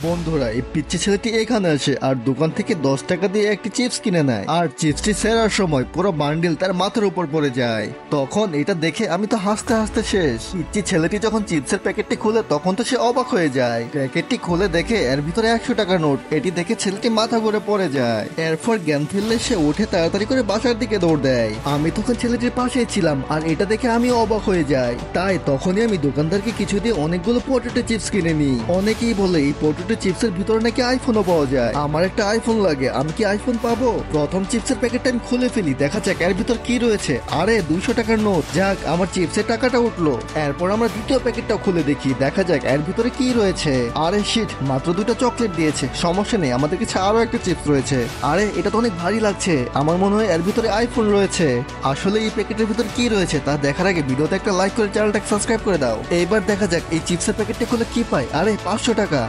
বন্ধুরা, এই পিচ্চি ছেলেটি এখানে আসে আর দোকান থেকে 10 টাকা দিয়ে একটি চিপস কিনে নেয়, আর চিপসটি ছেঁড়ার সময় পুরো বান্ডিল তার মাথার উপর পড়ে যায়। তখন এটা দেখে আমি তো হাসতে হাসতে শেষ। পিচ্চি ছেলেটি যখন চিপসের প্যাকেটটি খুলে তখন তো সে অবাক হয়ে যায়। প্যাকেটটি খুলে দেখে এর ভিতরে 100 টাকার নোট। এটি দেখে ছেলেটি মাথা ঘুরে পড়ে যায়। এরপর জ্ঞান ফিরলে সে উঠে তাড়াতাড়ি করে বাসার দিকে দৌড় দেয়। আমি তখন ছেলেটির পাশেই ছিলাম আর এটা দেখে আমি অবাক হয়ে যাই। তাই তখনই আমি দোকানদারকে কিছু দিয়ে অনেকগুলো পটেটো চিপস কিনে নিই। অনেকেই বলে এই পটেটো চিপসের ভিতরে নাকি আইফোনও পাওয়া যায়। আমার একটা আইফোন লাগে, আমি কি আইফোন পাবো? প্রথম চিপসের প্যাকেটটা আমি খুলে ফেলি, দেখা যাক এর ভিতর কি রয়েছে। আরে 200 টাকার নোট। যাক, আমার চিপসের টাকাটা উঠলো। এরপর আমরা দ্বিতীয় প্যাকেটটাও খুলে দেখি, দেখা যাক এর ভিতরে কি রয়েছে। আরে শিট, মাত্র 2টা চকলেট দিয়েছে। সমস্যা নেই, আমাদের কাছে আরো একটা চিপস রয়েছে। আরে এটা তো অনেক ভারী লাগছে, আমার মনে হয় এর ভিতরে আইফোন রয়েছে। আসলে এই প্যাকেটের ভিতর কি রয়েছে তা দেখার আগে ভিডিওতে একটা লাইক করে চ্যানেলটাকে সাবস্ক্রাইব করে দাও। এইবার দেখা যাক এই চিপসের প্যাকেটটা খুলে কি পাই। আরে 500 টাকা।